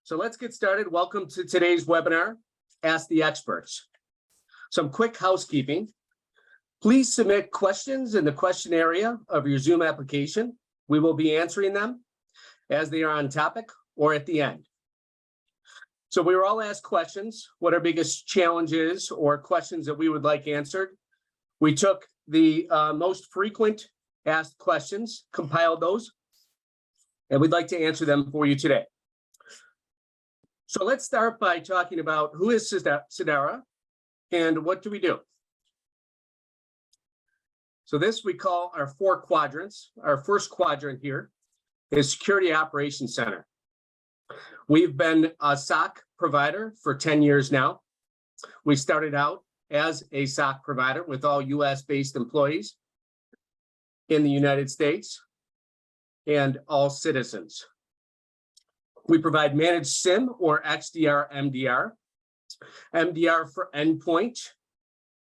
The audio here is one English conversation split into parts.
So let's get started. Welcome to today's webinar, Ask the Experts. Some quick housekeeping. Please submit questions in the question area of your Zoom application. We will be answering them as they are on topic or at the end. So we were all asked questions, what our biggest challenges or questions that we would like answered. We took the most frequent asked questions, compiled those, and we'd like to answer them for you today. So let's start by talking about who is Sedara and what do we do? So this we call our 4 quadrants. Our first quadrant here is Security Operations Center. We've been a SOC provider for 10 years now. We started out as a SOC provider with all US-based employees in the United States and all citizens. We provide managed SIM or XDR MDR. MDR for endpoint,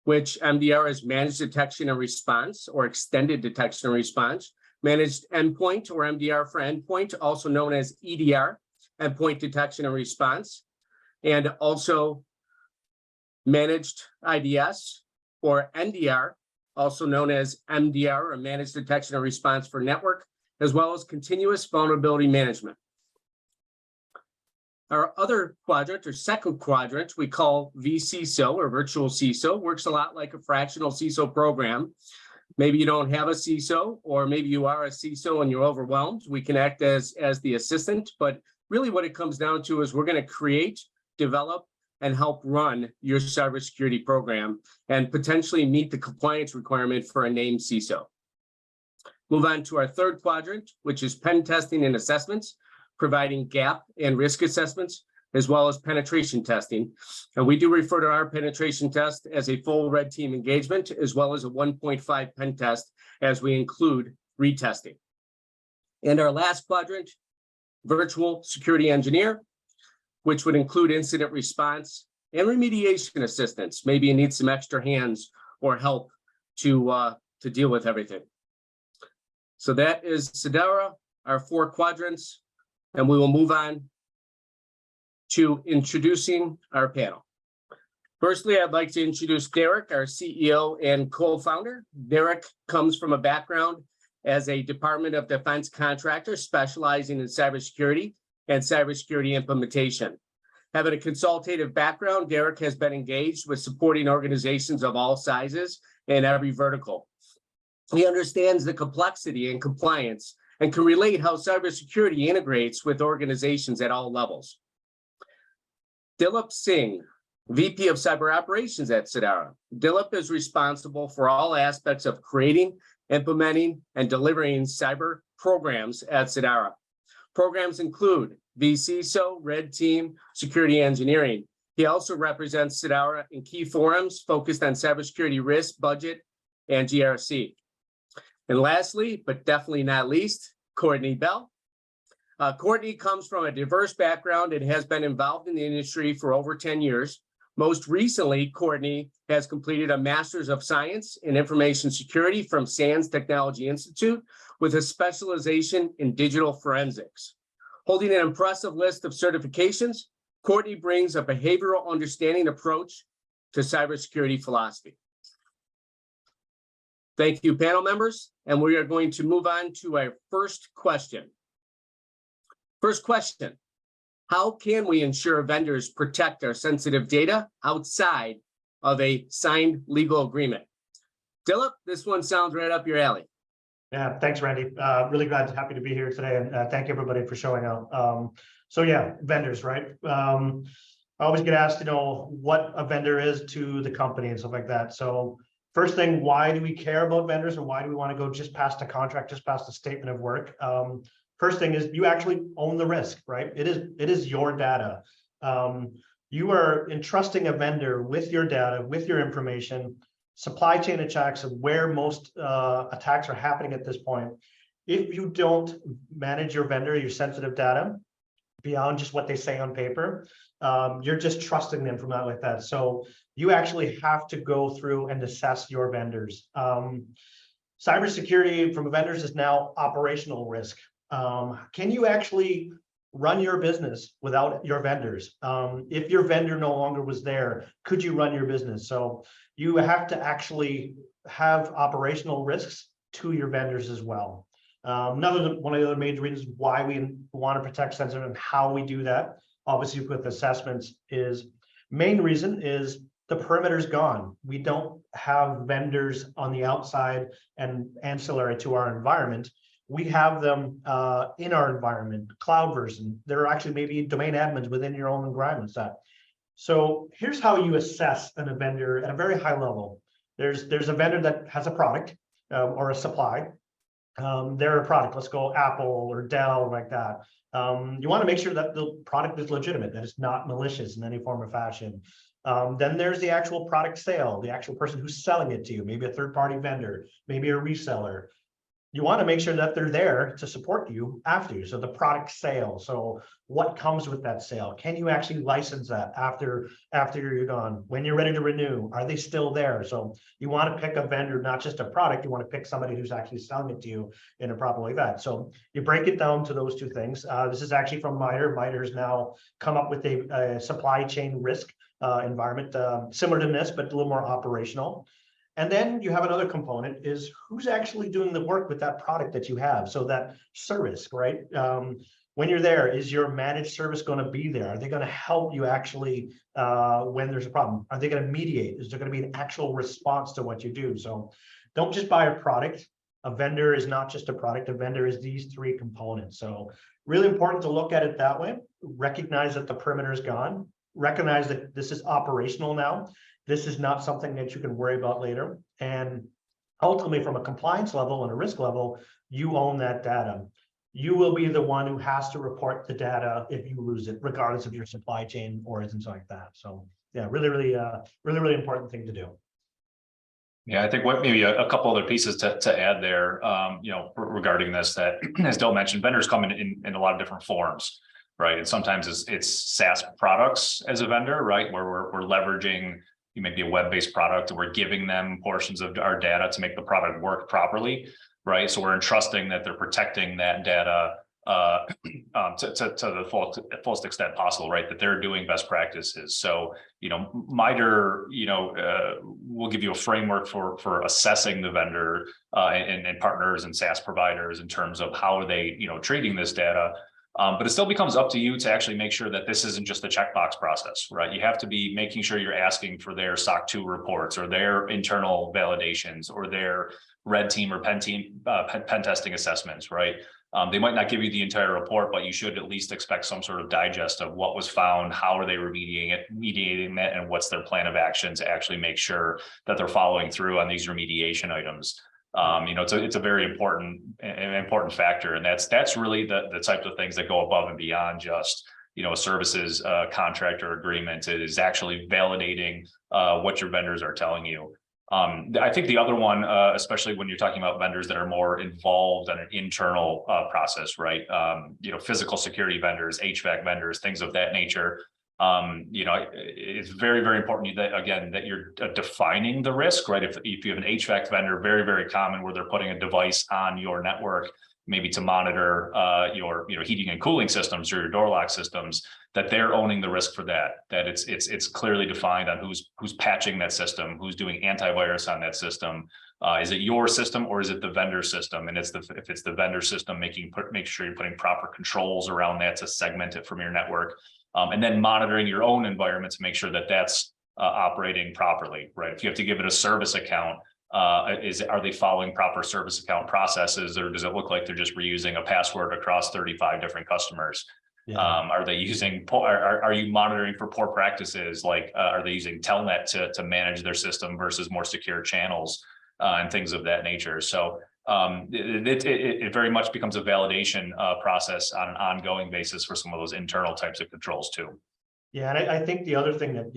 which MDR is managed detection and response or extended detection and response. Managed endpoint or MDR for endpoint, also known as EDR, endpoint detection and response. And also managed IDS or NDR, also known as MDR or managed detection and response for network, as well as continuous vulnerability management. Our other quadrant or second quadrant we call vCISO or virtual CISO. Works a lot like a fractional CISO program. Maybe you don't have a CISO, or maybe you are a CISO and you're overwhelmed. We can act as the assistant, but really what it comes down to is we're going to create, develop, and help run your cybersecurity program and potentially meet the compliance requirement for a named CISO. Move on to our third quadrant, which is pen testing and assessments, providing gap and risk assessments, as well as penetration testing. And we do refer to our penetration test as a full red team engagement, as well as a 1.5 pen test, as we include retesting. And our last quadrant, virtual security engineer, which would include incident response and remediation assistance. Maybe you need some extra hands or help to deal with everything. So that is Sedara, our 4 quadrants. And we will move on to introducing our panel. Firstly, I'd like to introduce Derek, our CEO and co-founder. Derek comes from a background as a Department of Defense contractor specializing in cybersecurity and cybersecurity implementation. Having a consultative background, Derek has been engaged with supporting organizations of all sizes in every vertical. He understands the complexity and compliance and can relate how cybersecurity integrates with organizations at all levels. Dilip Singh, VP of Cyber Operations at Sedara. Dilip is responsible for all aspects of creating, implementing, and delivering cyber programs at Sedara. Programs include vCISO, Red Team, Security Engineering. He also represents Sedara in key forums focused on cybersecurity risk, budget, and GRC. And lastly, but definitely not least, Courtney Bell. Courtney comes from a diverse background and has been involved in the industry for over 10 years. Most recently, Courtney has completed a Master's of Science in Information Security from SANS Technology Institute with a specialization in digital forensics. Holding an impressive list of certifications, Courtney brings a behavioral understanding approach to cybersecurity philosophy. Thank you, panel members, and we are going to move on to our first question. First question, how can we ensure vendors protect our sensitive data outside of a signed legal agreement? Dilip, this one sounds right up your alley. Yeah, thanks, Randy. Really happy to be here today, and thank everybody for showing up. So yeah, vendors, right? I always get asked, what a vendor is to the company and stuff like that. So first thing, why do we care about vendors, and why do we want to go just past a contract, just past a statement of work? First thing is you actually own the risk, right? It is your data. You are entrusting a vendor with your data, with your information. Supply chain attacks of where most attacks are happening at this point. If you don't manage your vendor, your sensitive data, beyond just what they say on paper, you're just trusting them from that like that. So you actually have to go through and assess your vendors. Cybersecurity from vendors is now operational risk. Can you actually run your business without your vendors. If your vendor no longer was there, could you run your business? So you have to actually have operational risks to your vendors as well. One of the other major reasons why we want to protect sensitive and how we do that, obviously with assessments, is main reason is the perimeter's gone. We don't have vendors on the outside and ancillary to our environment. We have them in our environment, cloud version. There are actually maybe domain admins within your own environment set. So here's how you assess a vendor at a very high level. There's a vendor that has a product or a supply. They're a product, let's go Apple or Dell, like that. You want to make sure that the product is legitimate, that it's not malicious in any form or fashion. Then there's the actual product sale, the actual person who's selling it to you, maybe a third-party vendor, maybe a reseller. You want to make sure that they're there to support you after you. So the product sale. So what comes with that sale? Can you actually license that after you're gone? When you're ready to renew, are they still there? So you want to pick a vendor, not just a product. You want to pick somebody who's actually selling it to you in a proper way. That. So you break it down to those two things. This is actually from MITRE. MITRE's now come up with a supply chain risk environment similar to this, but a little more operational. And then you have another component is who's actually doing the work with that product that you have. So that service, right? When you're there, is your managed service going to be there? Are they going to help you actually when there's a problem? Are they going to mediate? Is there going to be an actual response to what you do? So don't just buy a product. A vendor is not just a product. A vendor is these three components. So really important to look at it that way. Recognize that the perimeter is gone. Recognize that this is operational now. This is not something that you can worry about later. And ultimately, from a compliance level and a risk level, you own that data. You will be the one who has to report the data if you lose it, regardless of your supply chain origins like that. So yeah, really important thing to do. Yeah, I think what maybe a couple other pieces to add there, regarding this, that as Del mentioned, vendors come in a lot of different forms, right? And sometimes it's SaaS products as a vendor, right? Where we're leveraging, you may be a web-based product and we're giving them portions of our data to make the product work properly, right? So we're entrusting that they're protecting that data to the fullest extent possible, right? That they're doing best practices. So, MITRE, will give you a framework for assessing the vendor and partners and SaaS providers in terms of how are they, treating this data. But it still becomes up to you to actually make sure that this isn't just a checkbox process, right? You have to be making sure you're asking for their SOC 2 reports or their internal validations or their red team or pen testing assessments, right? They might not give you the entire report, but you should at least expect some sort of digest of what was found, how are they mediating that, and what's their plan of action to actually make sure that they're following through on these remediation items. It's a very important factor, and that's really the types of things that go above and beyond just a services contract or agreement. It is actually validating what your vendors are telling you. I think the other one, especially when you're talking about vendors that are more involved in an internal process, right? Physical security vendors, HVAC vendors, things of that nature. It's very, very important that you're defining the risk, right? If you have an HVAC vendor, very, very common where they're putting a device on your network, maybe to monitor your heating and cooling systems or your door lock systems, that they're owning the risk for that it's clearly defined on who's patching that system, who's doing antivirus on that system. Is it your system or is it the vendor system? And if it's the vendor system, make sure you're putting proper controls around that to segment it from your network. And then monitoring your own environment to make sure that that's operating properly, right? If you have to give it a service account, are they following proper service account processes, or does it look like they're just reusing a password across 35 different customers? Yeah. Are they using? Are you monitoring for poor practices? Like, are they using Telnet to manage their system versus more secure channels and things of that nature? So it very much becomes a validation process on an ongoing basis for some of those internal types of controls too. Yeah, and I think the other thing that,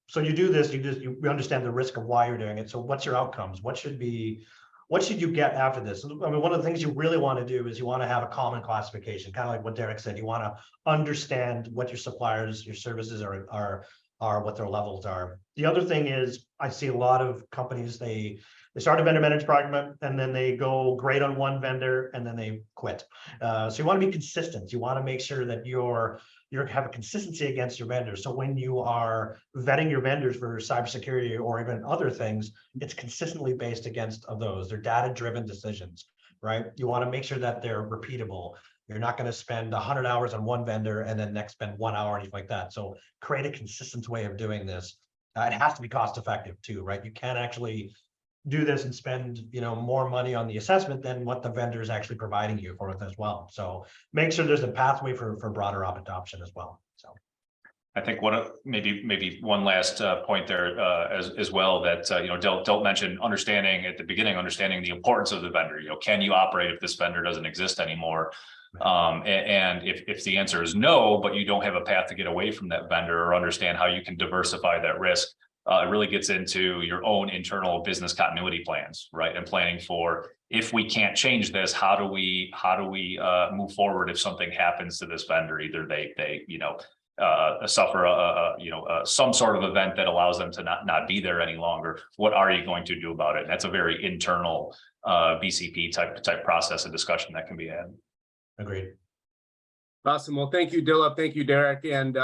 so you do this, you understand the risk of why you're doing it. So what's your outcomes? What should you get after this? I mean, one of the things you really want to do is you want to have a common classification, kind of like what Derek said. You want to understand what your suppliers, your services are what their levels are. The other thing is I see a lot of companies, they They start a vendor managed program and then they go great on one vendor and then they quit. So you want to be consistent. You want to make sure that you have a consistency against your vendors. So when you are vetting your vendors for cybersecurity or even other things, it's consistently based against those. They're data-driven decisions, right? You want to make sure that they're repeatable. You're not going to spend 100 hours on one vendor and then next spend 1 hour or anything like that. So create a consistent way of doing this. It has to be cost effective too, right? You can't actually do this and spend more money on the assessment than what the vendor is actually providing you for it as well. So make sure there's a pathway for broader adoption as well. So I think maybe one last point there as well that Delt mentioned understanding at the beginning, understanding the importance of the vendor. Can you operate if this vendor doesn't exist anymore? And if the answer is no, but you don't have a path to get away from that vendor or understand how you can diversify that risk, it really gets into your own internal business continuity plans, right? And planning for, if we can't change this, how do we move forward if something happens to this vendor? Either they suffer some sort of event that allows them to not be there any longer. What are you going to do about it? And that's a very internal BCP type process and discussion that can be had. Agreed. Awesome. Well, thank you, Dilip. Thank you, Derek. And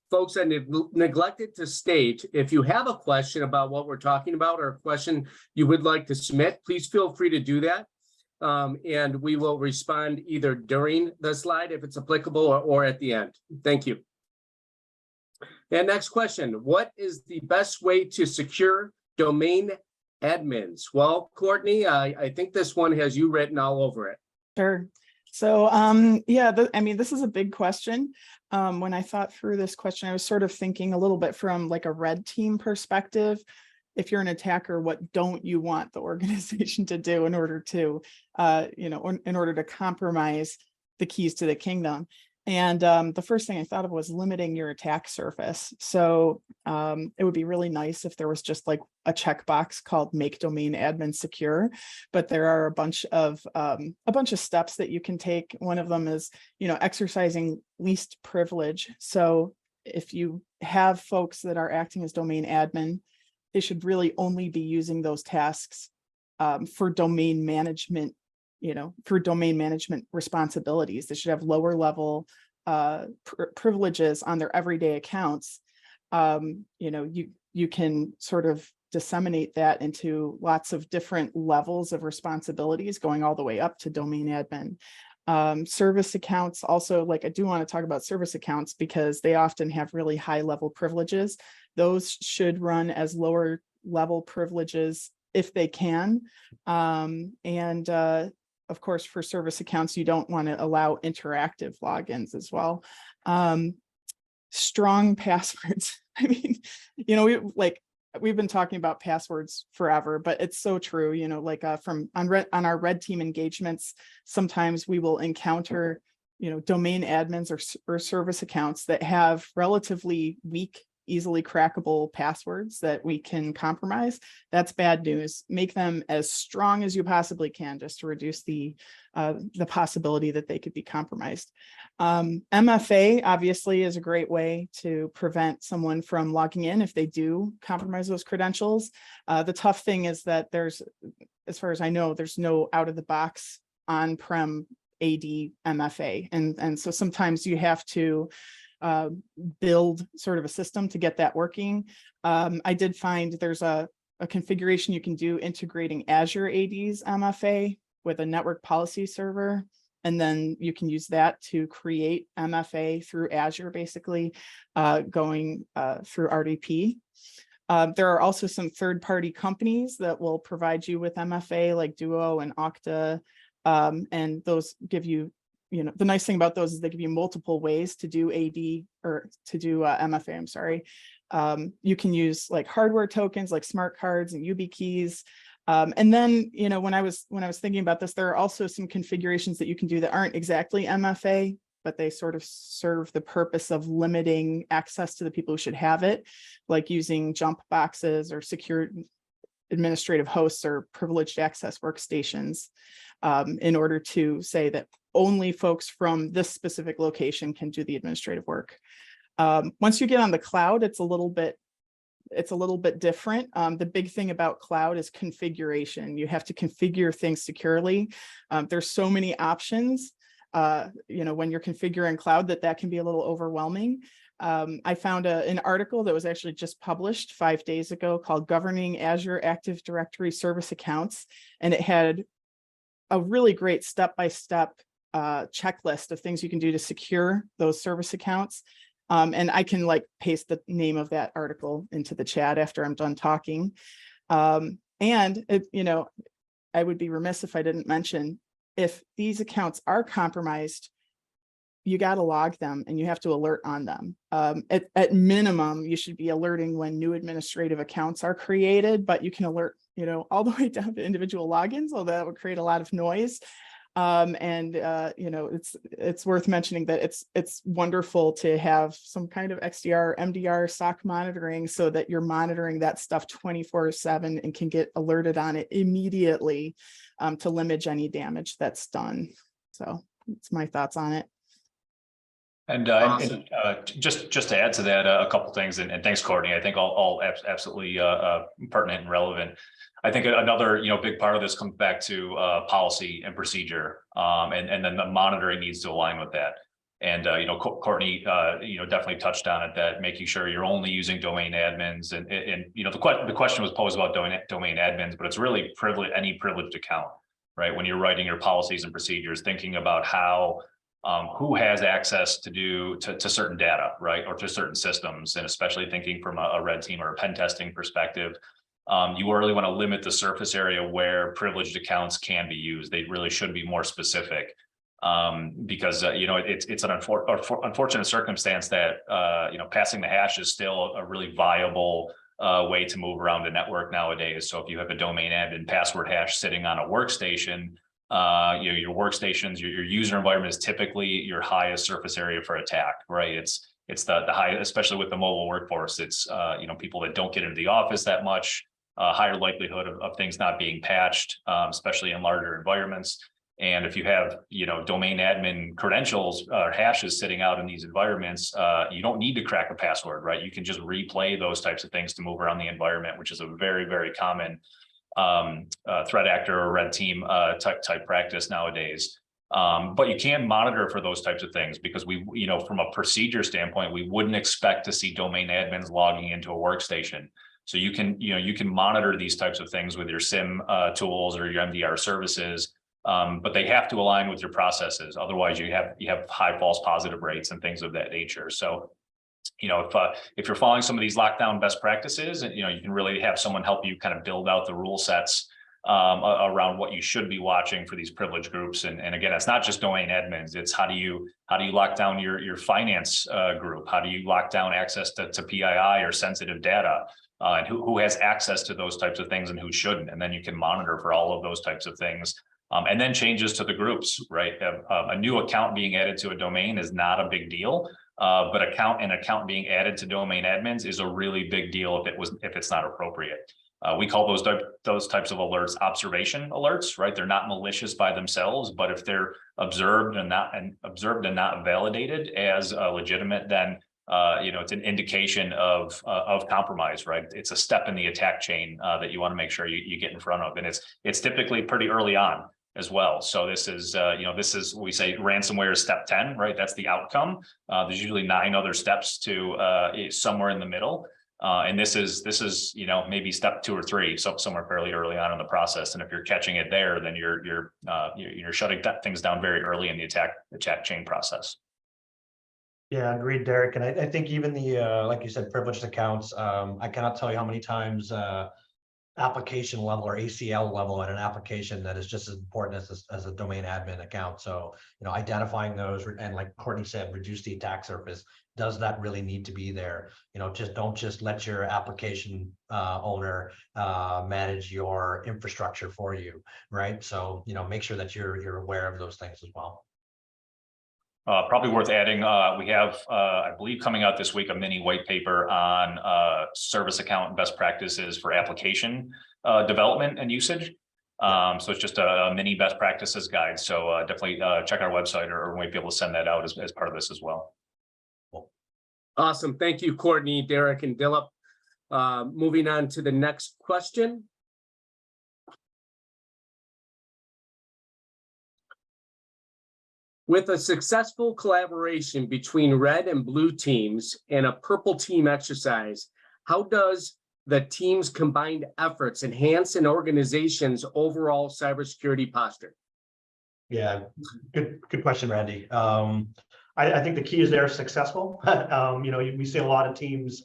folks, I neglected to state, if you have a question about what we're talking about or a question you would like to submit, please feel free to do that. And we will respond either during the slide if it's applicable or at the end. Thank you. And next question, what is the best way to secure domain admins? Well, Courtney, I think this one has you written all over it. Sure. So, yeah, this is a big question. When I thought through this question, I was sort of thinking a little bit from like a red team perspective. If you're an attacker, what don't you want the organization to do in order to, in order to compromise the keys to the kingdom? And the first thing I thought of was limiting your attack surface. So it would be really nice if there was just like a checkbox called make domain admin secure, but there are a bunch of steps that you can take. One of them is, exercising least privilege. So if you have folks that are acting as domain admin, they should really only be using those tasks for domain management, for domain management responsibilities. They should have lower level privileges on their everyday accounts. You can sort of disseminate that into lots of different levels of responsibilities, going all the way up to domain admin. Service accounts also, like I do want to talk about service accounts because they often have really high level privileges. Those should run as lower level privileges if they can. Of course, for service accounts, you don't want to allow interactive logins as well. Strong passwords. I mean, we've been talking about passwords forever, but it's so true. On our red team engagements, sometimes we will encounter, domain admins or service accounts that have relatively weak, easily crackable passwords that we can compromise. That's bad news. Make them as strong as you possibly can, just to reduce the possibility that they could be compromised. MFA obviously is a great way to prevent someone from logging in if they do compromise those credentials. The tough thing is that as far as I know, there's no out of the box on-prem AD MFA. And so sometimes you have to build sort of a system to get that working. I did find there's a configuration you can do integrating Azure AD's MFA with a network policy server, and then you can use that to create MFA through Azure, basically going through RDP. There are also some third-party companies that will provide you with MFA like Duo and Okta, and those give you, the nice thing about those is they give you multiple ways to do AD or to do MFA, I'm sorry. You can use like hardware tokens like smart cards and YubiKeys. And then, when I was thinking about this, there are also some configurations that you can do that aren't exactly MFA, but they sort of serve the purpose of limiting access to the people who should have it, like using jump boxes or secure administrative hosts or privileged access workstations in order to say that only folks from this specific location can do the administrative work. Once you get on the cloud, it's a little bit it's a little bit different. The big thing about cloud is configuration. You have to configure things securely. There's so many options, when you're configuring cloud that can be a little overwhelming. I found an article that was actually just published 5 days ago called Governing Azure Active Directory Service Accounts. And it had a really great step-by-step checklist of things you can do to secure those service accounts. And I can paste the name of that article into the chat after I'm done talking. And I would be remiss if I didn't mention, if these accounts are compromised, you got to log them and you have to alert on them. At minimum, you should be alerting when new administrative accounts are created, but you can alert, all the way down to individual logins, although that would create a lot of noise. It's worth mentioning that it's wonderful to have some kind of XDR, MDR, SOC monitoring so that you're monitoring that stuff 24/7 and can get alerted on it immediately to limit any damage that's done. So that's my thoughts on it. And just to add to that, a couple things, and thanks, Courtney. I think all absolutely pertinent and relevant. I think another big part of this comes back to policy and procedure, and then the monitoring needs to align with that. And Courtney definitely touched on it, that making sure you're only using domain admins, and the question was posed about domain admins, but it's really any privileged account, right? When you're writing your policies and procedures, thinking about how who has access to certain data, right, or to certain systems, and especially thinking from a red team or a pen testing perspective, you really want to limit the surface area where privileged accounts can be used. They really should be more specific, because it's an unfortunate circumstance that passing the hash is still a really viable way to move around the network nowadays. So if you have a domain admin password hash sitting on a workstation, your workstations, your user environment is typically your highest surface area for attack, right? It's the high, especially with the mobile workforce. It's people that don't get into the office that much, higher likelihood of things not being patched, especially in larger environments. And if you have domain admin credentials or hashes sitting out in these environments, you don't need to crack a password, right? You can just replay those types of things to move around the environment, which is a very, very common threat actor or red team type practice nowadays. But you can monitor for those types of things, because from a procedure standpoint, we wouldn't expect to see domain admins logging into a workstation. So you can monitor these types of things with your SIM tools or your MDR services, but they have to align with your processes. Otherwise, you have high false positive rates and things of that nature. So if you're following some of these lockdown best practices, and you can really have someone help you kind of build out the rule sets around what you should be watching for these privileged groups. And again, it's not just domain admins. It's how do you lock down your finance group? How do you lock down access to PII or sensitive data? And who has access to those types of things and who shouldn't? And then you can monitor for all of those types of things. And then changes to the groups, right? A new account being added to a domain is not a big deal. But an account being added to domain admins is a really big deal if it's not appropriate. We call those types of alerts observation alerts, right? They're not malicious by themselves, but if they're observed and not validated as legitimate, then it's an indication of compromise, right? It's a step in the attack chain that you want to make sure you get in front of, and it's typically pretty early on as well. So this is we say ransomware is step 10, right? That's the outcome. There's usually 9 other steps to somewhere in the middle. And this is maybe step 2 or 3, so somewhere fairly early on in the process. And if you're catching it there, then you're shutting things down very early in the attack chain process. Yeah, agreed, Derek. And I think even the like you said, privileged accounts, I cannot tell you how many times application level or ACL level in an application that is just as important as a domain admin account. So, identifying those, and like Courtney said, reduce the attack surface. Does that really need to be there? Don't let your application owner manage your infrastructure for you, right? So, make sure that you're aware of those things as well. Probably worth adding, we have, I believe, coming out this week, a mini white paper on service account best practices for application development and usage. So it's just a mini best practices guide. So definitely check our website, or we might be able to send that out as part of this as well. Awesome. Thank you, Courtney, Derek, and Dilip. Moving on to the next question. With a successful collaboration between red and blue teams and a purple team exercise, how does the team's combined efforts enhance an organization's overall cybersecurity posture? Yeah, good question, Randy. I think the key is they're successful. We see a lot of teams,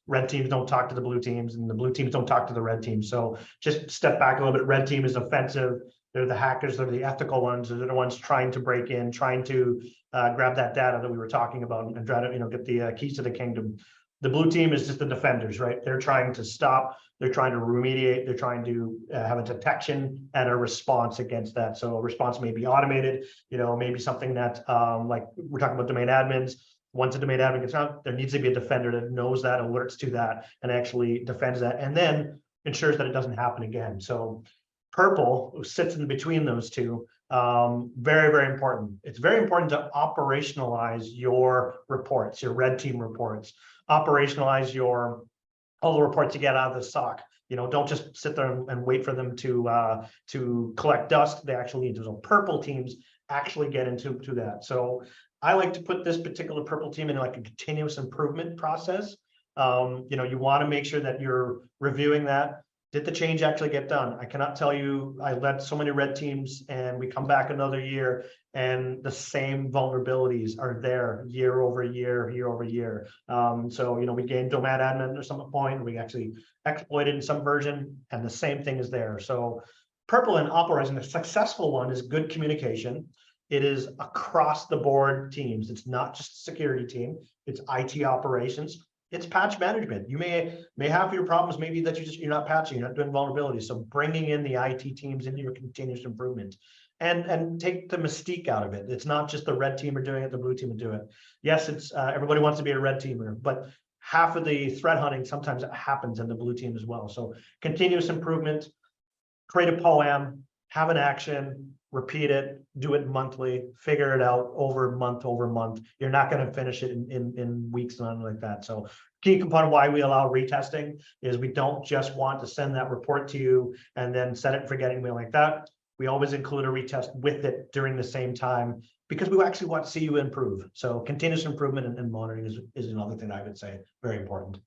red teams don't talk to the blue teams and the blue teams don't talk to the red teams. So just step back a little bit. Red team is offensive. They're the hackers, they're the ethical ones, they're the ones trying to break in, trying to grab that data that we were talking about and try to, get the keys to the kingdom. The blue team is just the defenders, right? They're trying to stop, they're trying to remediate, they're trying to have a detection and a response against that. So a response may be automated, maybe something that, like we're talking about domain admins. Once a domain admin gets out, there needs to be a defender that knows that, alerts to that, and actually defends that, and then ensures that it doesn't happen again. So purple sits in between those two. Very, very important. It's very important to operationalize your reports, your red team reports, operationalize all the reports you get out of the SOC. Don't just sit there and wait for them to collect dust. They actually need to. So purple teams actually get into that. So I like to put this particular purple team in like a continuous improvement process. You want to make sure that you're reviewing that. Did the change actually get done? I cannot tell you, I led so many red teams and we come back another year and the same vulnerabilities are there year over year. We gained domain admin at some point, we actually exploited in some version and the same thing is there. So purple and operating, the successful one is good communication. It is across the board teams. It's not just a security team, it's IT operations. It's patch management. You may have your problems, maybe that you're not patching, you're not doing vulnerabilities. So bringing in the IT teams into your continuous improvement and take the mystique out of it. It's not just the red team are doing it, the blue team are doing it. Yes, it's everybody wants to be a red teamer, but half of the threat hunting sometimes it happens in the blue team as well. So continuous improvement, create a POAM, have an action, repeat it, do it monthly, figure it out over month. You're not going to finish it in weeks and like that. So key component why we allow retesting is we don't just want to send that report to you and then set it and forget it like that. We always include a retest with it during the same time because we actually want to see you improve. So continuous improvement and monitoring is another thing I would say very important.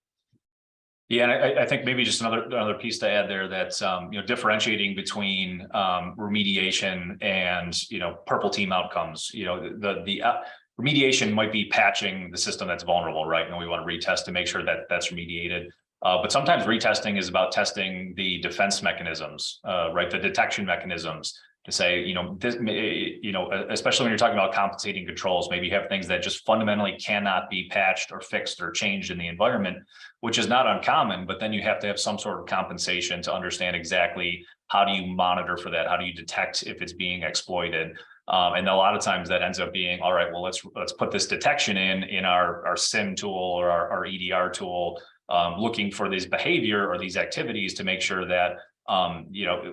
Yeah, and I think maybe just another piece to add there that's differentiating between remediation and purple team outcomes. The remediation might be patching the system that's vulnerable, right? And we want to retest to make sure that that's remediated. But sometimes retesting is about testing the defense mechanisms, right? The detection mechanisms to say, especially when you're talking about compensating controls, maybe you have things that just fundamentally cannot be patched or fixed or changed in the environment, which is not uncommon, but then you have to have some sort of compensation to understand exactly how do you monitor for that? How do you detect if it's being exploited? And a lot of times that ends up being, all right, well, let's put this detection in our SIM tool or our EDR tool, looking for this behavior or these activities to make sure that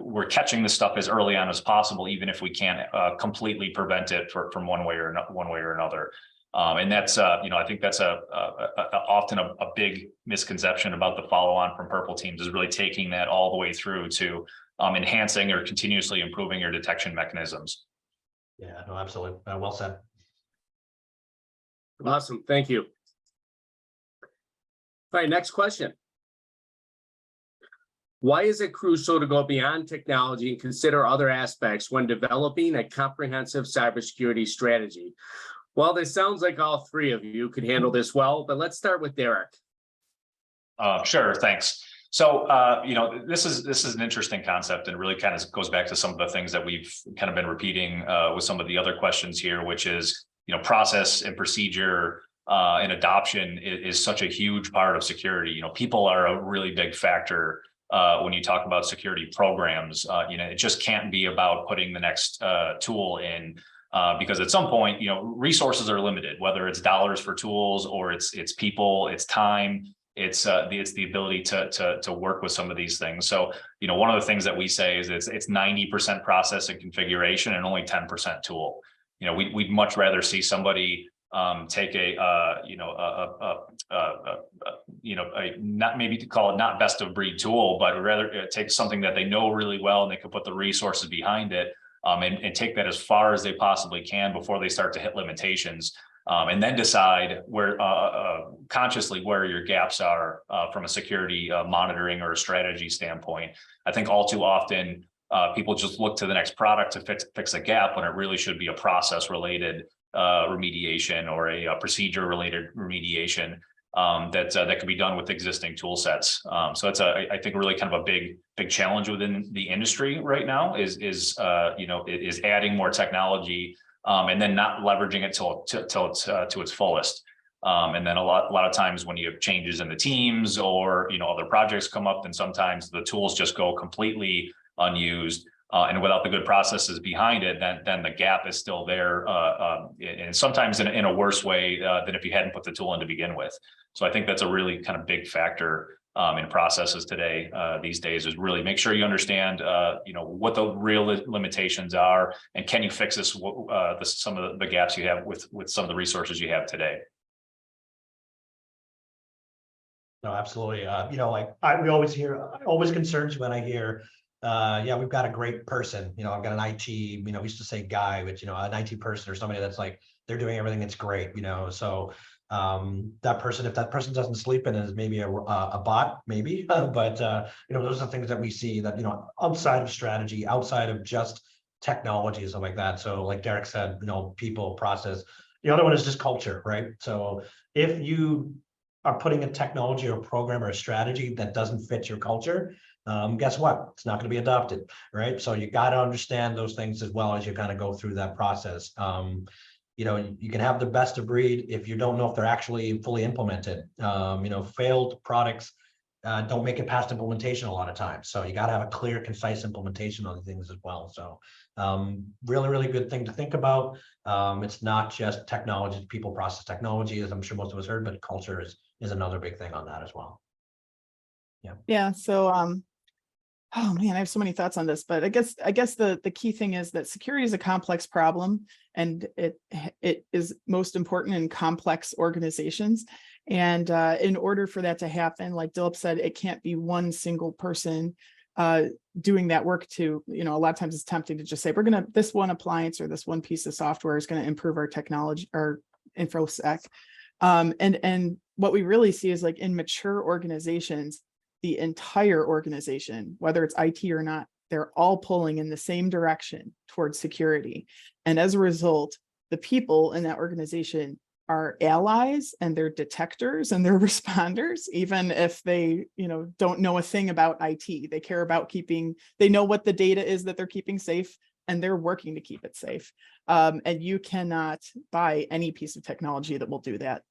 we're catching this stuff as early on as possible, even if we can't completely prevent it from one way or another. And that's, I think that's often a big misconception about the follow-on from purple teams is really taking that all the way through to enhancing or continuously improving your detection mechanisms. Yeah, no, absolutely. Well said. Awesome. Thank you. All right, next question. Why is it crucial to go beyond technology and consider other aspects when developing a comprehensive cybersecurity strategy? Well, this sounds like all three of you could handle this well, but let's start with Derek. Sure, thanks. So, this is an interesting concept and really kind of goes back to some of the things that we've kind of been repeating with some of the other questions here, which is, process and procedure and adoption is such a huge part of security. People are a really big factor when you talk about security programs. It just can't be about putting the next tool in. Because at some point, resources are limited, whether it's dollars for tools or it's people, it's time, it's the ability to work with some of these things. So, one of the things that we say is it's 90% process and configuration and only 10% tool. We'd much rather see somebody take not maybe to call it not best of breed tool, but rather take something that they know really well and they can put the resources behind it, and take that as far as they possibly can before they start to hit limitations. And then decide where consciously where your gaps are from a security monitoring or a strategy standpoint. I think all too often people just look to the next product to fix a gap when it really should be a process related remediation or a procedure related remediation that can be done with existing tool sets. So it's I think really kind of a big challenge within the industry right now is adding more technology and then not leveraging it to its fullest. And then a lot of times when you have changes in the teams or other projects come up, then sometimes the tools just go completely unused. And without the good processes behind it, then the gap is still there, and sometimes in a worse way than if you hadn't put the tool in to begin with. So I think that's a really kind of big factor in processes today, these days, is really make sure you understand, what the real limitations are, and can you fix this, some of the gaps you have with some of the resources you have today. No, absolutely. We always concerns when I hear, yeah, we've got a great person, I've got an IT, we used to say guy, but an IT person or somebody that's like, they're doing everything that's great, so that person, if that person doesn't sleep and is maybe a bot, maybe, but those are things that we see that, outside of strategy, outside of just technology and stuff like that. So like Derek said, people, process. The other one is just culture, right? So if you are putting a technology or a program or a strategy that doesn't fit your culture, guess what? It's not going to be adopted, right? So you got to understand those things as well as you kind of go through that process. You can have the best of breed if you don't know if they're actually fully implemented. Failed products don't make it past implementation a lot of times. So you got to have a clear, concise implementation on things as well. So really, really good thing to think about. It's not just technology, people, process, technology, as I'm sure most of us heard, but culture is another big thing on that as well. Yeah. So, oh man, I have so many thoughts on this, but I guess the key thing is that security is a complex problem, and it is most important in complex organizations. And in order for that to happen, like Dilip said, it can't be one single person doing that work. To, a lot of times it's tempting to just say, this one appliance or this one piece of software is going to improve our technology or InfoSec. And what we really see is, like, in mature organizations, the entire organization, whether it's IT or not, they're all pulling in the same direction towards security. And as a result, the people in that organization are allies, and they're detectors, and they're responders, even if they, don't know a thing about IT. They care about they know what the data is that they're keeping safe, and they're working to keep it safe. And you cannot buy any piece of technology that will do that.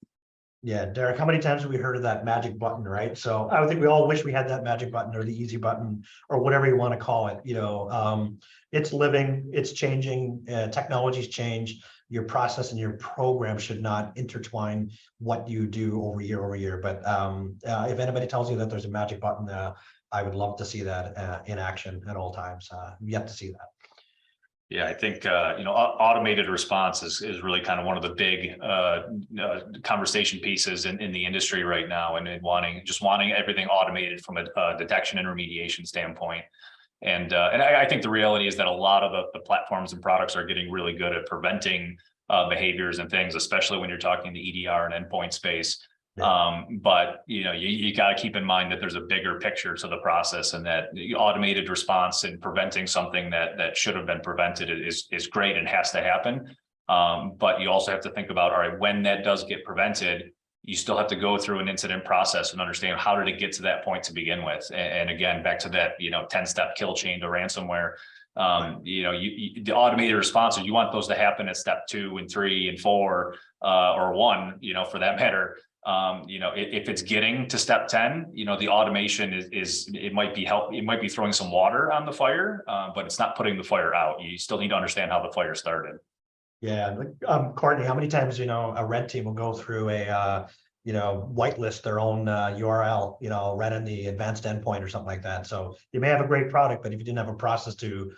Yeah, Derek, how many times have we heard of that magic button, right? So I think we all wish we had that magic button or the easy button or whatever you want to call it. It's living, it's changing, technologies change. Your process and your program should not intertwine what you do over year. But if anybody tells you that there's a magic button, I would love to see that in action at all times. Yet to see that. Yeah, I think, automated response is really kind of one of the big conversation pieces in the industry right now, and wanting everything automated from a detection and remediation standpoint. And I think the reality is that a lot of the platforms and products are getting really good at preventing behaviors and things, especially when you're talking the EDR and endpoint space. Yeah. But you got to keep in mind that there's a bigger picture to the process, and that the automated response and preventing something that should have been prevented is great and has to happen. But you also have to think about, all right, when that does get prevented, you still have to go through an incident process and understand how did it get to that point to begin with. And again, back to that 10-step kill chain to ransomware. The automated responses, you want those to happen at step 2 and 3 and 4 or 1, for that matter. If it's getting to step 10, the automation it might be throwing some water on the fire, but it's not putting the fire out. You still need to understand how the fire started. Yeah. Courtney, how many times, a red team will go through a, whitelist their own URL, right in the advanced endpoint or something like that. So you may have a great product, but if you didn't have a process to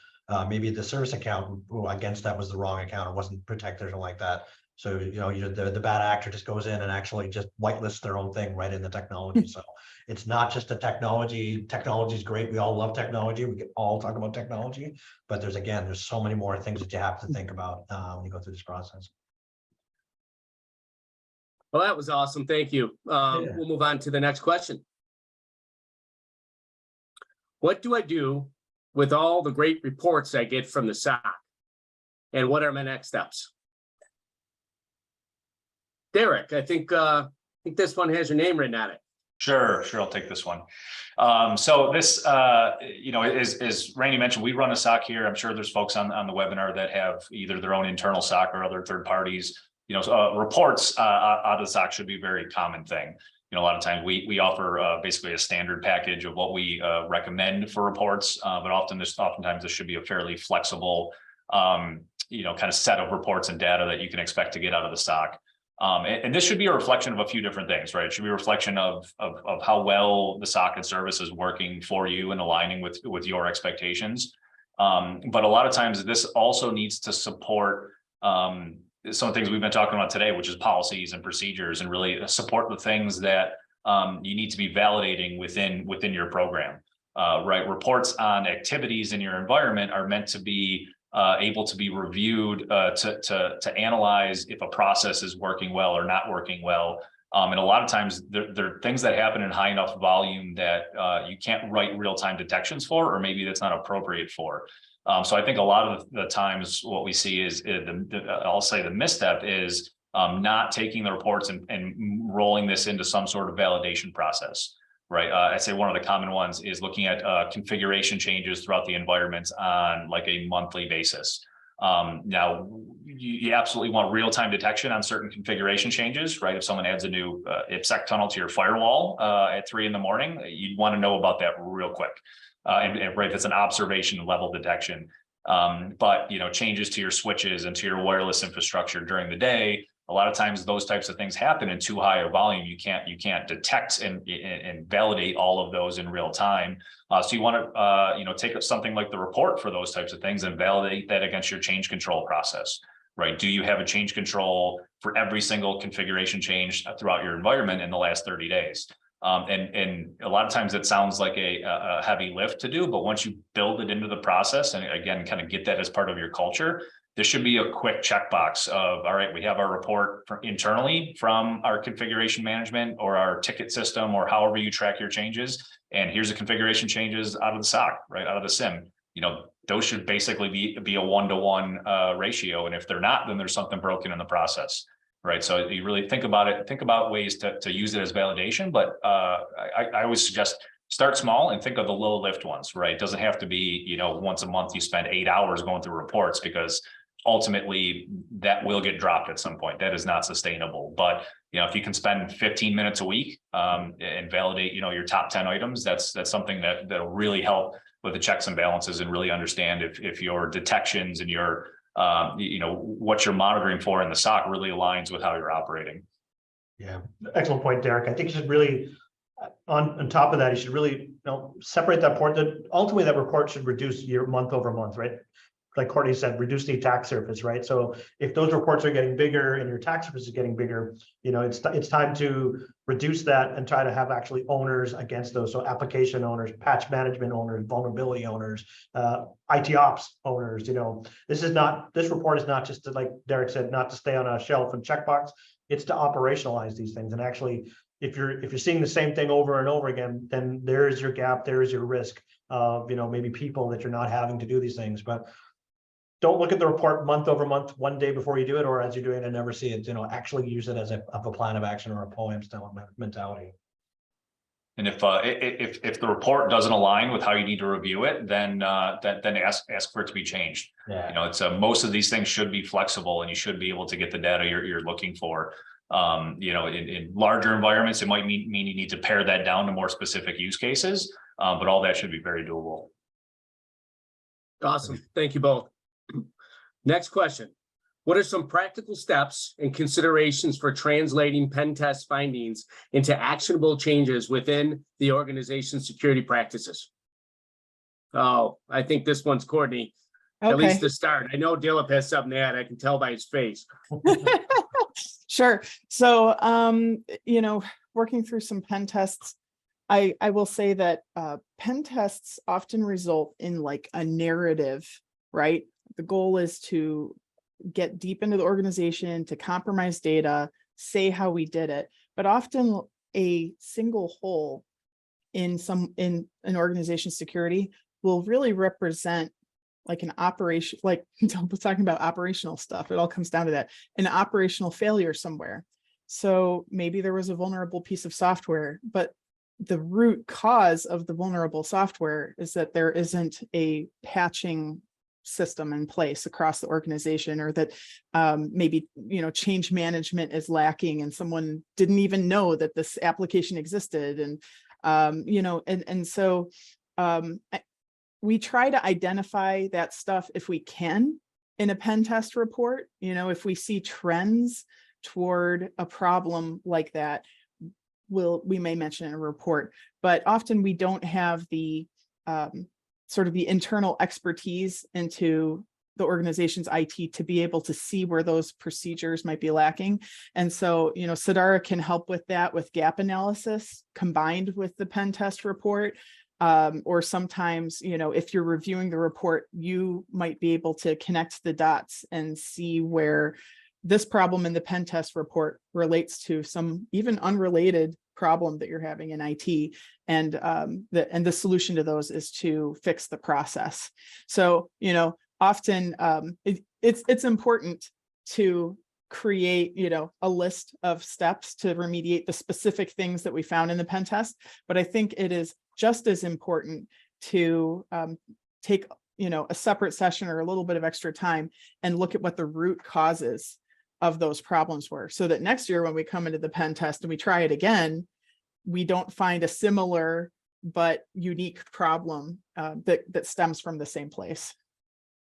maybe the service account against that was the wrong account or wasn't protected or something like that, So, the bad actor just goes in and actually just whitelists their own thing right in the technology. So it's not just a technology. Technology is great. We all love technology. We can all talk about technology, but there's so many more things that you have to think about when you go through this process. Well, that was awesome. Thank you. Yeah. We'll move on to the next question. What do I do with all the great reports I get from the SOC? And what are my next steps? Derek, I think this one has your name written on it. Sure, I'll take this one. So this, as Randy mentioned, we run a SOC here. I'm sure there's folks on the webinar that have either their own internal SOC or other third parties. Reports out of the SOC should be a very common thing. A lot of times we offer basically a standard package of what we recommend for reports, but oftentimes this should be a fairly flexible, kind of set of reports and data that you can expect to get out of the SOC. And this should be a reflection of a few different things, right? It should be a reflection of how well the SOC and service is working for you and aligning with your expectations. But a lot of times this also needs to support some of the things we've been talking about today, which is policies and procedures, and really support the things that you need to be validating within your program, right? Reports on activities in your environment are meant to be able to be reviewed to analyze if a process is working well or not working well. And a lot of times there are things that happen in high enough volume that you can't write real-time detections for, or maybe that's not appropriate for. So I think a lot of the times what we see is I'll say the misstep is not taking the reports and rolling this into some sort of validation process, right? I'd say one of the common ones is looking at configuration changes throughout the environment on like a monthly basis. Now, you absolutely want real-time detection on certain configuration changes, right? If someone adds a new IPsec tunnel to your firewall at 3 a.m, you'd want to know about that real quick. And right, that's an observation level detection. But changes to your switches and to your wireless infrastructure during the day, a lot of times those types of things happen in too high a volume. You can't detect and validate all of those in real time. So you want to take something like the report for those types of things and validate that against your change control process, right? Do you have a change control for every single configuration change throughout your environment in the last 30 days? And a lot of times it sounds like a heavy lift to do, but once you build it into the process and again, kind of get that as part of your culture, this should be a quick checkbox of, all right, we have our report internally from our configuration management or our ticket system or however you track your changes. And here's the configuration changes out of the SOC, right, out of the SIM. Those should basically be a 1-to-1 ratio. And if they're not, then there's something broken in the process. Right. So you really think about it, think about ways to use it as validation. But I always suggest start small and think of the low lift ones, right? It doesn't have to be, once a month you spend 8 hours going through reports, because ultimately that will get dropped at some point. That is not sustainable. But, if you can spend 15 minutes a week and validate, your top 10 items, that's something that'll really help with the checks and balances and really understand if your detections and your what you're monitoring for in the SOC really aligns with how you're operating. Yeah, excellent point, Derek. I think you should really, on top of that, you should really separate that report. That ultimately that report should reduce your month over month, right? Like Courtney said, reduce the attack surface, right? So if those reports are getting bigger and your attack surface is getting bigger, it's time to reduce that and try to have actually owners against those. So application owners, patch management owners, vulnerability owners, IT ops owners. This report is not just to, like Derek said, not to stay on a shelf and checkbox. It's to operationalize these things. And actually, if you're seeing the same thing over and over again, then there is your gap, there is your risk of maybe people that you're not having to do these things. But don't look at the report month over month, one day before you do it, or as you're doing it and never see it. Actually use it as a plan of action or a POAM style mentality. And if the report doesn't align with how you need to review it, then ask for it to be changed. Yeah. It's most of these things should be flexible, and you should be able to get the data you're looking for. In larger environments, it might mean you need to pare that down to more specific use cases, but all that should be very doable. Awesome. Thank you both. Next question. What are some practical steps and considerations for translating pen test findings into actionable changes within the organization's security practices? Oh, I think this one's Courtney. At least the start. I know Dilip has something to add. I can tell by his face. Sure. So, working through some pen tests, I will say that pen tests often result in like a narrative, right? The goal is to get deep into the organization, to compromise data, say how we did it, but often a single hole in an organization's security will really represent like an operation, like talking about operational stuff. It all comes down to that, an operational failure somewhere. So maybe there was a vulnerable piece of software, but the root cause of the vulnerable software is that there isn't a patching system in place across the organization, or that maybe change management is lacking and someone didn't even know that this application existed, and so we try to identify that stuff if we can in a pen test report. If we see trends toward a problem like that, we may mention in a report, but often we don't have the sort of the internal expertise into the organization's IT to be able to see where those procedures might be lacking. And so, Sedara can help with that with gap analysis combined with the pen test report. Or sometimes, if you're reviewing the report, you might be able to connect the dots and see where this problem in the pen test report relates to some even unrelated problem that you're having in IT. And the solution to those is to fix the process. So, often it's important to create, a list of steps to remediate the specific things that we found in the pen test. But I think it is just as important to take, a separate session or a little bit of extra time and look at what the root causes of those problems were, so that next year when we come into the pen test and we try it again, we don't find a similar but unique problem that stems from the same place.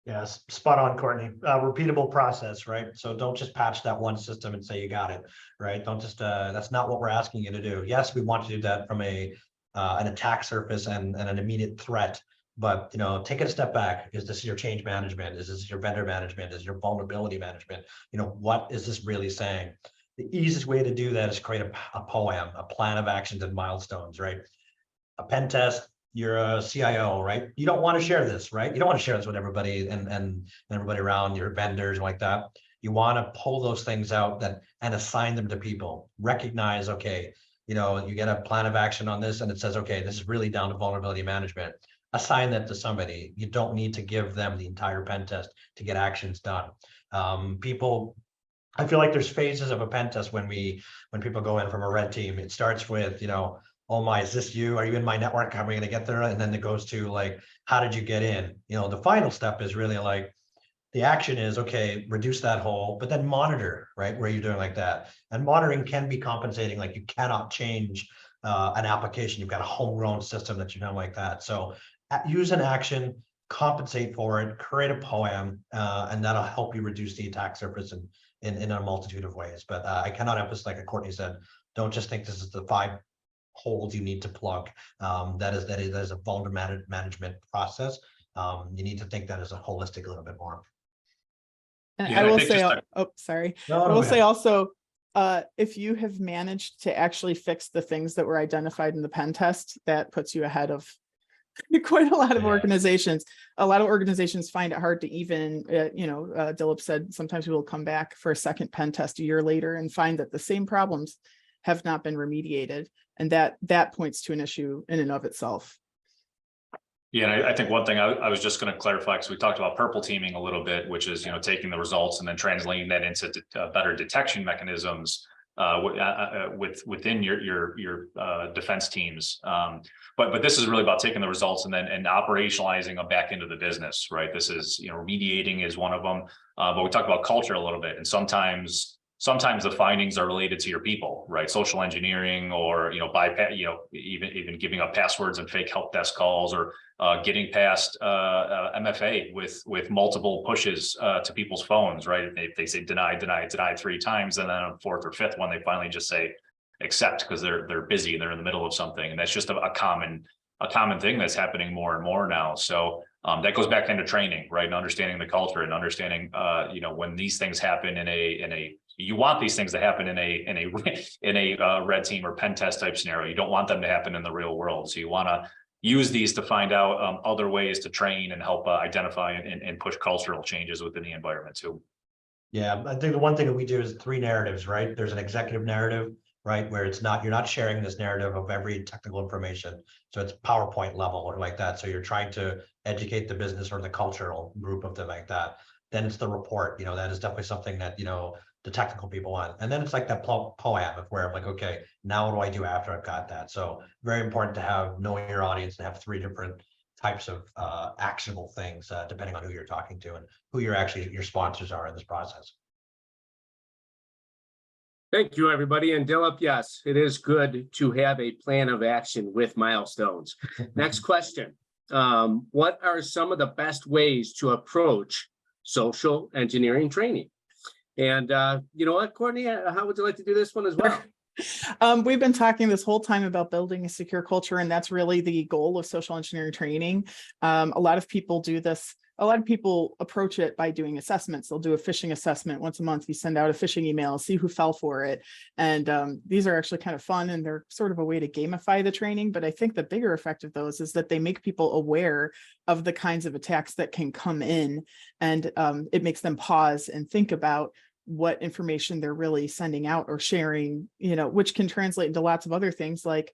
Yes, spot on, Courtney. Repeatable process, right? So don't just patch that one system and say you got it, right? Don't just, that's not what we're asking you to do. Yes, we want to do that from an attack surface and an immediate threat. But, take it a step back. Is this your change management? Is this your vendor management? Is this your vulnerability management? What is this really saying? The easiest way to do that is create a POAM, a plan of actions and milestones, right? A pen test, you're a CIO, right? You don't want to share this, right? You don't want to share this with everybody and everybody around, your vendors like that. You want to pull those things out and assign them to people. Recognize, okay, you get a plan of action on this and it says, okay, this is really down to vulnerability management. Assign that to somebody. You don't need to give them the entire pen test to get actions done. I feel like there's phases of a pen test when people go in from a red team. It starts with, oh my, is this you? Are you in my network? How are we going to get there? And then it goes to like, how did you get in? The final step is really like, the action is, okay, reduce that hole, but then monitor, right? Where you're doing like that. And monitoring can be compensating. Like you cannot change an application. You've got a homegrown system that you know like that. So use an action, compensate for it, create a POAM, and that'll help you reduce the attack surface in a multitude of ways. But I cannot emphasize, like Courtney said, don't just think this is the 5 holes you need to plug. That is a vulnerability management process. You need to think that as a holistic a little bit more. And Yeah, I will think say, sorry. I will say also, if you have managed to actually fix the things that were identified in the pen test, that puts you ahead of quite a lot of organizations. A lot of organizations find it hard to even, Dilip said, sometimes we will come back for a second pen test a year later and find that the same problems have not been remediated. And that points to an issue in and of itself. Yeah, and I think one thing I was just going to clarify, because we talked about purple teaming a little bit, which is, taking the results and then translating that into better detection mechanisms within your defense teams. But this is really about taking the results and operationalizing them back into the business, right? This is, remediating is one of them. But we talked about culture a little bit, and sometimes the findings are related to your people, right? Social engineering, or bypass, even giving up passwords and fake help desk calls, or getting past MFA with multiple pushes to people's phones, right? They say deny 3 times, and then on 4th or 5th one, they finally just say accept because they're busy and they're in the middle of something, and that's just a common thing that's happening more and more now. So that goes back into training, right? And understanding the culture and understanding, when these things happen in a You want these things to happen in a red team or pen test type scenario. You don't want them to happen in the real world. So you want to use these to find out other ways to train and help identify and push cultural changes within the environment too. Yeah, I think the one thing that we do is 3 narratives, right? There's an executive narrative, right? Where it's not, you're not sharing this narrative of every technical information. So it's PowerPoint level or like that. So you're trying to educate the business or the cultural group of them like that. Then it's the report, that is definitely something that, the technical people want. And then it's like that POAM of where I'm like, okay, now what do I do after I've got that? So very important to have knowing your audience and have 3 different types of actionable things, depending on who you're talking to and who your sponsors are in this process. Thank you, everybody. And Dilip, yes, it is good to have a plan of action with milestones. Next question. What are some of the best ways to approach social engineering training? And you know what, Courtney, how would you like to do this one as well? We've been talking this whole time about building a secure culture, and that's really the goal of social engineering training. A lot of people do this. A lot of people approach it by doing assessments. They'll do a phishing assessment once a month. You send out a phishing email, see who fell for it. And these are actually kind of fun, and they're sort of a way to gamify the training. But I think the bigger effect of those is that they make people aware of the kinds of attacks that can come in, and it makes them pause and think about what information they're really sending out or sharing, which can translate into lots of other things like,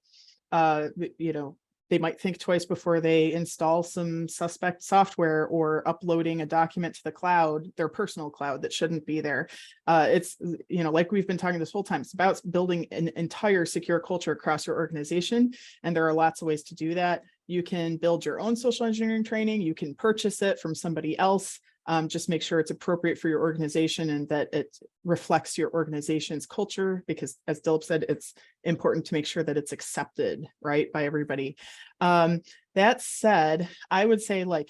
they might think twice before they install some suspect software or uploading a document to the cloud, their personal cloud that shouldn't be there. It's, like we've been talking this whole time, it's about building an entire secure culture across your organization. And there are lots of ways to do that. You can build your own social engineering training. You can purchase it from somebody else. Just make sure it's appropriate for your organization and that it reflects your organization's culture, because as Dilip said, it's important to make sure that it's accepted, right, by everybody. That said, I would say, like,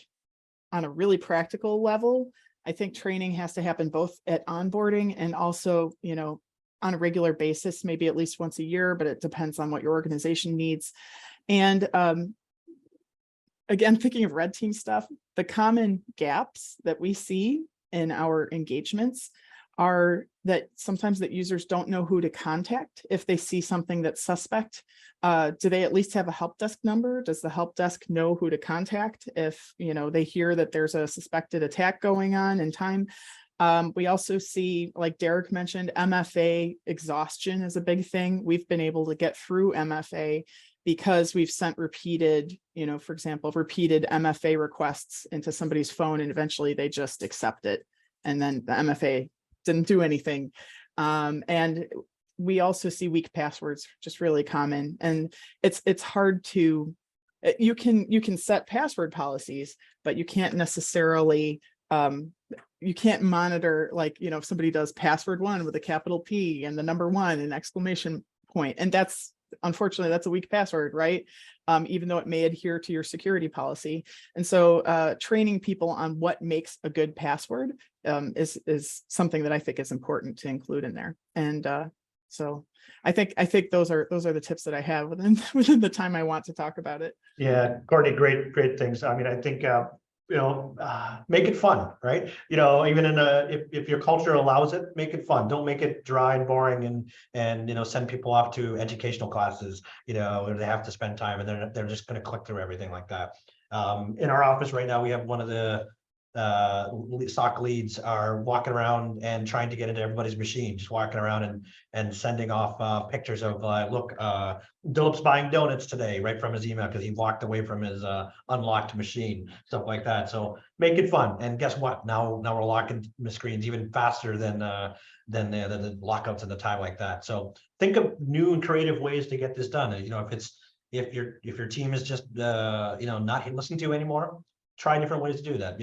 on a really practical level, I think training has to happen both at onboarding and also, on a regular basis, maybe at least once a year, but it depends on what your organization needs. And again, thinking of red team stuff, the common gaps that we see in our engagements are that sometimes that users don't know who to contact if they see something that's suspect. Do they at least have a help desk number? Does the help desk know who to contact if they hear that there's a suspected attack going on in time? We also see, like Derek mentioned, MFA exhaustion is a big thing. We've been able to get through MFA because we've sent repeated, for example, repeated MFA requests into somebody's phone, and eventually they just accept it. And then the MFA didn't do anything. And we also see weak passwords, just really common. And it's hard to, you can set password policies, but you can't necessarily, you can't monitor, like, if somebody does password 1 with a capital P and the number 1 and exclamation point. And unfortunately, that's a weak password, right? Even though it may adhere to your security policy. And so training people on what makes a good password is something that I think is important to include in there. And so I think those are the tips that I have within the time I want to talk about it. Yeah, Courtney, great things. I mean, I think make it fun, right? Even if your culture allows it, make it fun. Don't make it dry and boring and send people off to educational classes, where they have to spend time and they're just going to click through everything like that. In our office right now, we have one of the SOC leads are walking around and trying to get into everybody's machine, just walking around and sending off pictures of look, Dilip's buying donuts today, right from his email because he walked away from his unlocked machine, stuff like that. So make it fun. And guess what? Now we're locking the screens even faster than the lockouts at the time like that. So think of new and creative ways to get this done. If your team is just not listening to you anymore, try different ways to do that.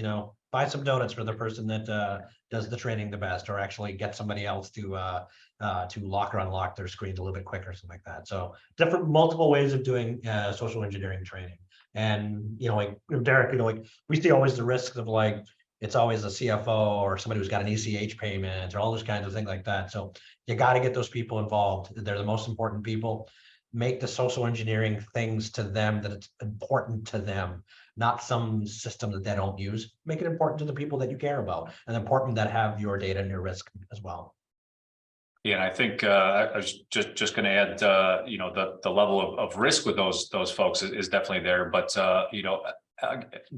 Buy some donuts for the person that does the training the best, or actually get somebody else to lock or unlock their screens a little bit quicker, something like that. So multiple ways of doing social engineering training. And like Derek, like we see always the risks of like it's always a CFO or somebody who's got an ECH payment or all those kinds of things like that. So you got to get those people involved. They're the most important people. Make the social engineering things to them that it's important to them, not some system that they don't use. Make it important to the people that you care about and important that have your data and your risk as well. Yeah, and I think I was just going to add, you know, the level of risk with those folks is definitely there, but you know,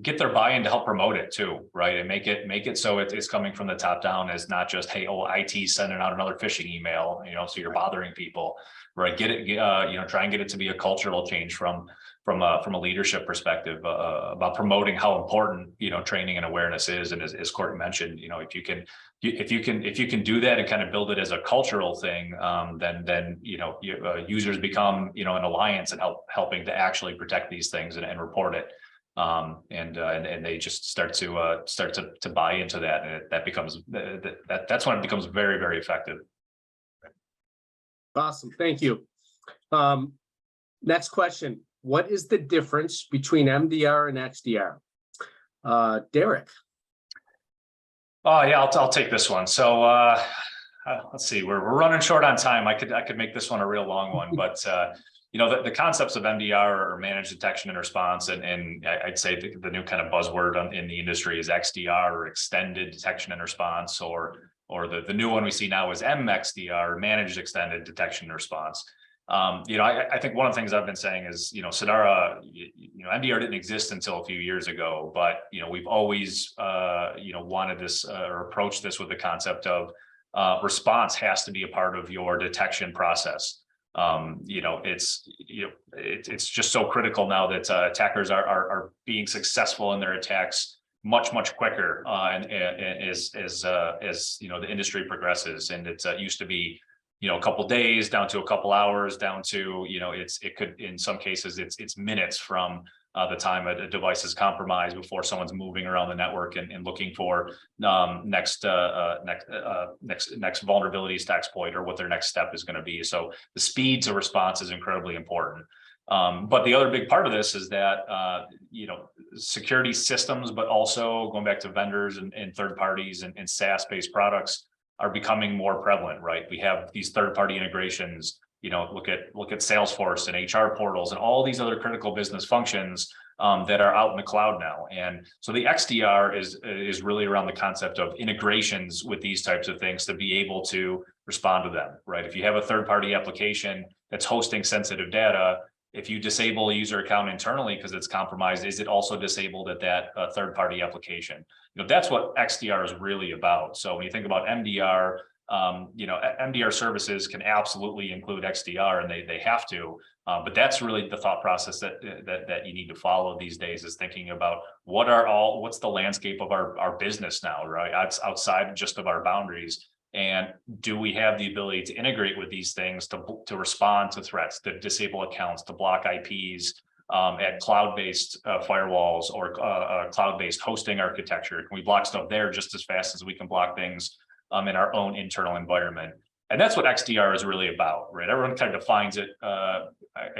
get their buy-in to help promote it too, right? And make it so it's coming from the top down, as not just, hey, oh, IT sending out another phishing email, you know, so you're bothering people, right? Get it, you know, try and get it to be a cultural change from a leadership perspective, about promoting how important, you know, training and awareness is. And as Courtney mentioned, you know, if you can do that and kind of build it as a cultural thing, then you know, users become, you know, an alliance and helping to actually protect these things and report it. And they just start to buy into that, and that becomes that's when it becomes very, very effective. Awesome, thank you. Next question. What is the difference between MDR and XDR? Derek. Oh yeah, I'll take this one. So let's see, we're running short on time. I could make this one a real long one, but you know, the concepts of MDR, or managed detection and response, and I'd say the new kind of buzzword in the industry is XDR, or extended detection and response, or the new one we see now is MXDR, managed extended detection and response. You know, I think one of the things I've been saying is, you know, Sedara, you know, MDR didn't exist until a few years ago, but, you know, we've always, you know, wanted this or approached this with the concept of response has to be a part of your detection process. You know, it's just so critical now that attackers are being successful in their attacks much quicker, and as you know, the industry progresses, and it used to be, you know, a couple days down to a couple hours, down to, you know, it could, in some cases, it's minutes from the time a device is compromised before someone's moving around the network and looking for next vulnerabilities to exploit, or what their next step is going to be. So the speed to response is incredibly important. But the other big part of this is that, you know, security systems, but also going back to vendors and third parties and SaaS-based products are becoming more prevalent, right? We have these third-party integrations, you know, look at Salesforce and HR portals and all these other critical business functions that are out in the cloud now. And so the XDR is really around the concept of integrations with these types of things to be able to respond to them, right? If you have a third-party application that's hosting sensitive data, if you disable a user account internally because it's compromised, is it also disabled at that third-party application? You know, that's what XDR is really about. So when you think about MDR, you know, MDR services can absolutely include XDR, and they have to. But that's really the thought process that you need to follow these days, is thinking about what's the landscape of our business now, right? Outside just of our boundaries. And do we have the ability to integrate with these things to respond to threats, to disable accounts, to block IPs at cloud-based firewalls or cloud-based hosting architecture? Can we block stuff there just as fast as we can block things in our own internal environment? And that's what XDR is really about, right? Everyone kind of defines it. I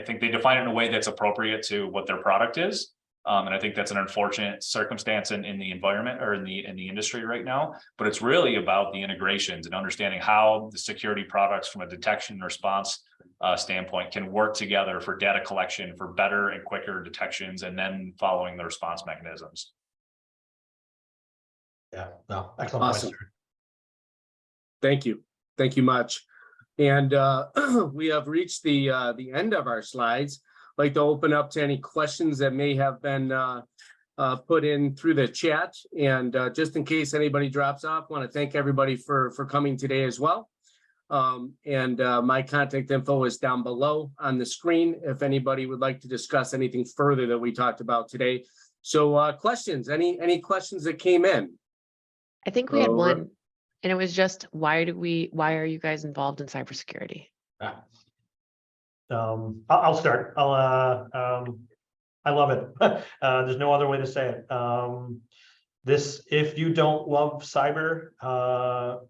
think they define it in a way that's appropriate to what their product is. And I think that's an unfortunate circumstance in the environment, or in the industry right now. But it's really about the integrations and understanding how the security products from a detection and response standpoint can work together for data collection, for better and quicker detections, and then following the response mechanisms. Yeah, no, excellent. Awesome. Point, Thank you much. And we have reached the end of our slides. I'd like to open up to any questions that may have been put in through the chat. And just in case anybody drops off, I want to thank everybody for coming today as well. And my contact info is down below on the screen if anybody would like to discuss anything further that we talked about today. So questions, any questions that came in? I think we had one, and it was just, why are you guys involved in cybersecurity? I'll start. I love it. There's no other way to say it. If you don't love cyber,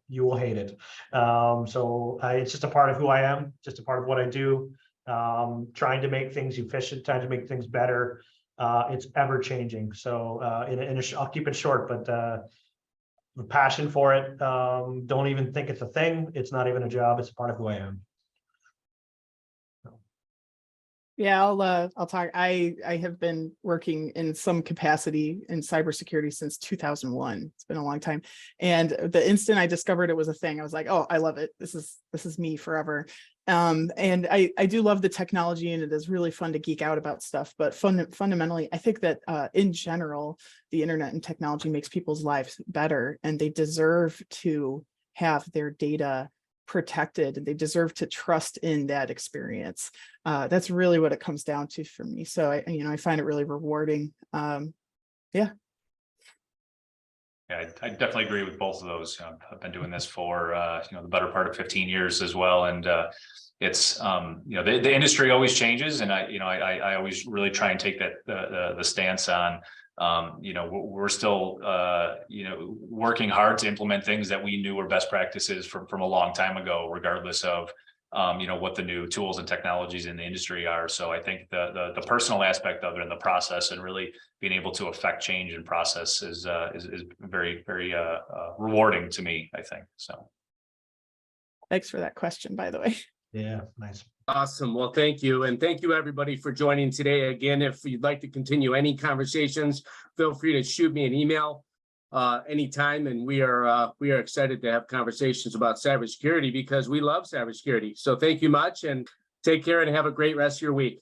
you will hate it. It's just a part of who I am, just a part of what I do. Trying to make things efficient, trying to make things better. It's ever changing. So I'll keep it short, but the passion for it. Don't even think it's a thing. It's not even a job. It's a part of who I am. Yeah, I'll talk. I have been working in some capacity in cybersecurity since 2001. It's been a long time. And the instant I discovered it was a thing, I was like, oh, I love it. This is me forever. And I do love the technology, and it is really fun to geek out about stuff. But fundamentally, I think that in general, the internet and technology makes people's lives better, and they deserve to have their data protected, and they deserve to trust in that experience. That's really what it comes down to for me. So I find it really rewarding. Yeah, I definitely agree with both of those. I've been doing this for the better part of 15 years as well, and it's the industry always changes, and I always really try and take that the stance on we're still working hard to implement things that we knew were best practices from a long time ago, regardless of what the new tools and technologies in the industry are. So I think the personal aspect of it and the process, and really being able to affect change in process is very, very rewarding to me, I think. So Thanks for that question, by the way. Yeah, nice. Awesome. Well, thank you. And thank you, everybody, for joining today. Again, if you'd like to continue any conversations, feel free to shoot me an email anytime. And we are excited to have conversations about cybersecurity, because we love cybersecurity. So thank you much, and take care and have a great rest of your week.